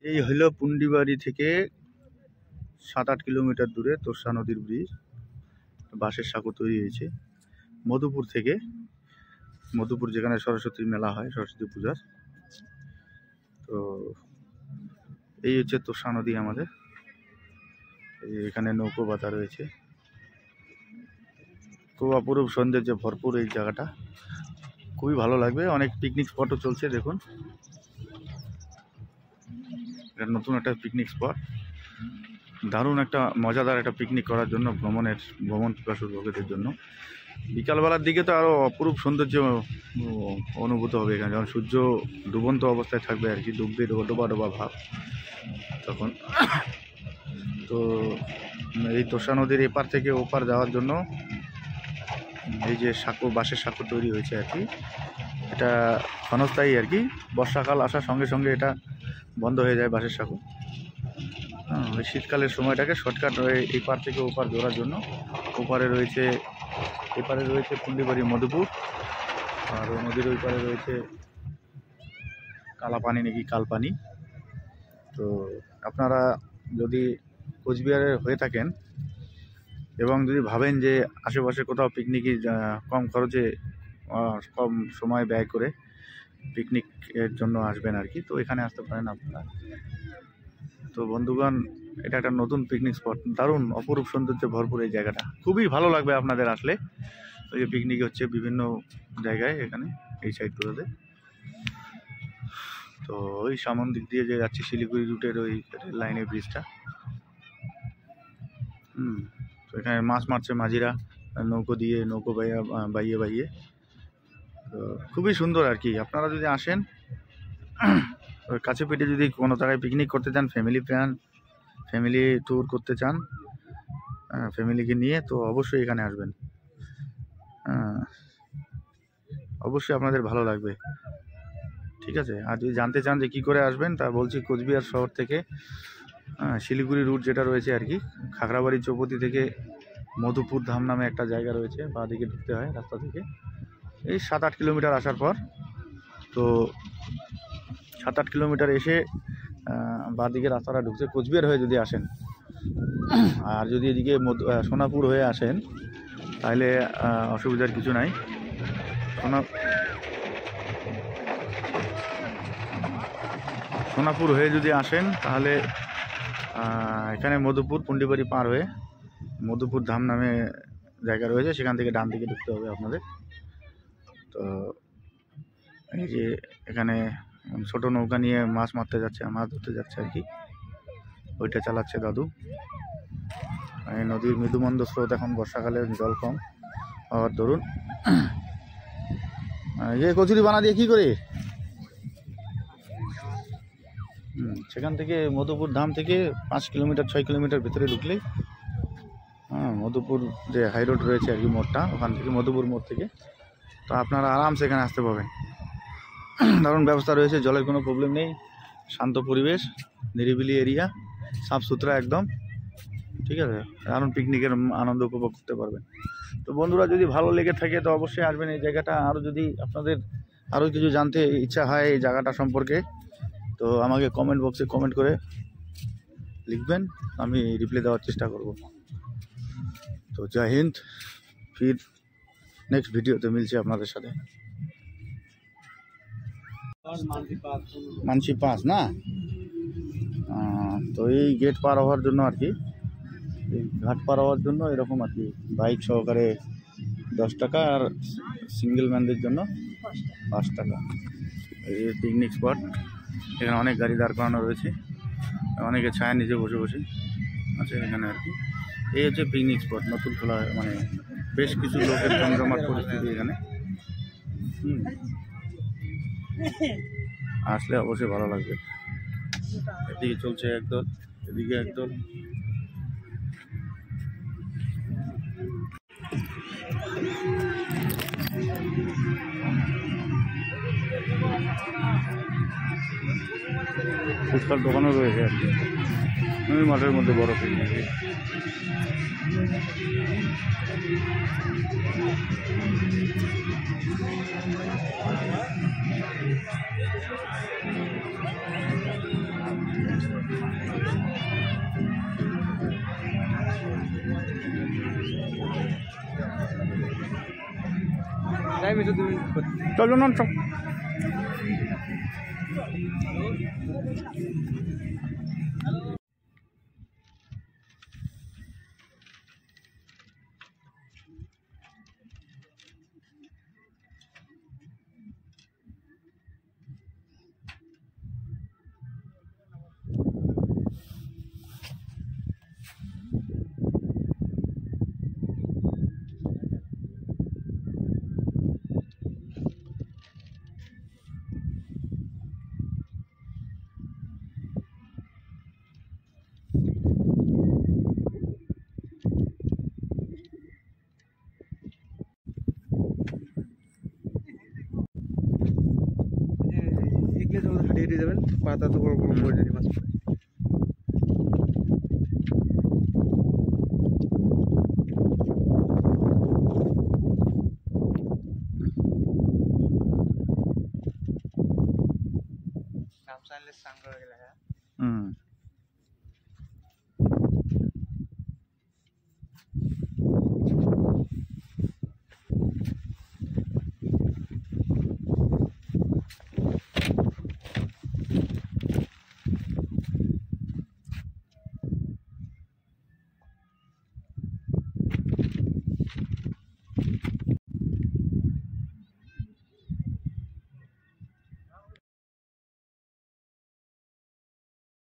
এই হলো পুন্ডিবাড়ি থেকে 7-8 কিলোমিটার দূরে তোরসা নদীর ব্রিজ। বাঁশের সাঁকো তৈরি হয়েছে মধুপুর থেকে। মধুপুর যেখানে সরস্বতী মেলা হয়, সরস্বতী পূজার। তো এই হচ্ছে তোরসা নদী আমাদের। এখানে নৌকো বাঁধা রয়েছে, খুব অপরূপ সৌন্দর্যে ভরপুর এই জায়গাটা, খুবই ভালো লাগবে। অনেক পিকনিক স্পটও চলছে, দেখুন এটা নতুন একটা পিকনিক স্পট। দারুণ একটা মজাদার একটা পিকনিক করার জন্য, ভ্রমণ পিপাসু লোকেদের জন্য। বিকালবেলার দিকে তো আরও অপরূপ সৌন্দর্য অনুভূত হবে এখানে, যখন সূর্য ডুবন্ত অবস্থায় থাকবে আর কি, ডুববে ডোবা ডোবা ভাব তখন। তো এই তোরসা নদীর এপার থেকে ওপার যাওয়ার জন্য এই যে সাঁকো, বাঁশের সাঁকো তৈরি হয়েছে আর কি। এটা ক্ষণস্থায়ী আর কি, বর্ষাকাল আসার সঙ্গে সঙ্গে এটা বন্ধ হয়ে যায় বাঁশের সাঁকো। ওই শীতকালের সময়টাকে শর্টকাট হয়ে এই পার থেকে ওপার ধরার জন্য। এপারে রয়েছে পুন্ডিবাড়ি মধুপুর, আর ওই নদীর ওই পারে রয়েছে কালাপানি নাকি কালপানি। তো আপনারা যদি কোচবিহারে হয়ে থাকেন এবং যদি ভাবেন যে আশেপাশে কোথাও পিকনিকে কম খরচে কম সময় ব্যয় করে পিকনিকের জন্য আসবেন আর কি, তো এখানে আসতে পারেন আপনারা। তো বন্ধুগণ, এটা একটা নতুন পিকনিক স্পট, দারুণ অপরূপ সৌন্দর্যে ভরপুর এই জায়গাটা, খুবই ভালো লাগবে আপনাদের আসলে। ওই যে পিকনিক হচ্ছে বিভিন্ন জায়গায় এখানে এই সাইডগুলোতে। তো ওই সামন দিক দিয়ে যে যাচ্ছে শিলিগুড়ি রুটের ওই লাইনের ব্রিজটা। তো এখানে মাছ মারছে মাঝিরা নৌকো দিয়ে, নৌকো বাইয়ে। তো খুবই সুন্দর আর কি। আপনারা যদি আসেন কাছে পিঠে, যদি কোনো জায়গায় পিকনিক করতে চান, ফ্যামিলি ট্যুর করতে চান ফ্যামিলিকে নিয়ে, তো অবশ্যই এখানে আসবেন। অবশ্যই আপনাদের ভালো লাগবে, ঠিক আছে। আর যদি জানতে চান যে কী করে আসবেন, তা বলছি কোচবিহার শহর থেকে শিলিগুড়ি রুট যেটা রয়েছে আর কি, খাগড়াবাড়ি চৌপতি থেকে মধুপুর ধাম নামে একটা জায়গা রয়েছে, বাঁ দিকে ঢুকতে হয় রাস্তা থেকে। এই 7-8 কিলোমিটার আসার পর, তো 7-8 কিলোমিটার এসে বাঁ দিকে রাস্তাটা ঢুকছে কোচবিহার হয়ে যদি আসেন। আর যদি এদিকে সোনাপুর হয়ে আসেন তাহলে অসুবিধার কিছু নাই। সোনাপুর হয়ে যদি আসেন তাহলে এখানে মধুপুর পুন্ডিবাড়ি পার হয়ে মধুপুর ধাম নামে জায়গা রয়েছে, সেখান থেকে ডান দিকে ঢুকতে হবে আপনাদের। তো এই যে এখানে ছোট নৌকা নিয়ে মাছ ধরতে যাচ্ছে আর কি, ওইটা চালাচ্ছে দাদু। এই নদীর মৃদুমন্দ স্রোত, এখন বর্ষাকালে জল কম হওয়ার দরুন। এই কচুরি বানা দিয়ে কি করে সেখান থেকে মধুপুর ধাম থেকে 5-6 কিলোমিটার ভিতরে ঢুকলেই মধুপুর যে হাই রোড রয়েছে আর কি, মোড়টা, ওখান থেকে মধুপুর মোড় থেকে তো আপনারা আরামসে এখানে আসতে পারবেন। দারুণ ব্যবস্থা রয়েছে, জলের কোনো প্রবলেম নেই, শান্ত পরিবেশ, নিরিবিলি এরিয়া, সাফ সুতরা একদম, ঠিক আছে। দারুণ পিকনিকের আনন্দ উপভোগ করতে পারবেন। তো বন্ধুরা, যদি ভালো লেগে থাকে তো অবশ্যই আসবেন এই জায়গাটা। আরও যদি আপনাদের আরও কিছু জানতে ইচ্ছা হয় এই জায়গাটা সম্পর্কে, তো আমাকে কমেন্ট বক্সে কমেন্ট করে লিখবেন, আমি রিপ্লাই দেওয়ার চেষ্টা করব। তো জয় হিন্দ, ফির নেক্সট ভিডিওতে মিলছে আপনাদের সাথে। মানসি পাস না, তো এই গেট পার হওয়ার জন্য আর কি, এই ঘাট পার হওয়ার জন্য এরকম আর কি, বাইক সহকারে 10 টাকা, আর সিঙ্গেল ম্যানদের জন্য 5 টাকা। এই পিকনিক স্পট, এখানে অনেক গাড়ি দাঁড় করানো রয়েছে, অনেকে ছায়া নিচে বসে আছে এখানে আর কি। এই হচ্ছে পিকনিক স্পট, নতুন খোলা, মানে বেশ কিছু লোকের জমজমাট পরিস্থিতি এখানে। আসলে অবশ্যই ভালো লাগবে। এদিকে চলছে একদল, এদিকে একদল। ফুচকার দোকানও রয়েছে আর কি, ওই মাঠের মধ্যে বড় পিকনিক। চল না চল। হারিয়ে যাবেন, পাতা তো বড় বড় পড়ে যাবে মাছ। নাম চাইলে সাং করে গেলে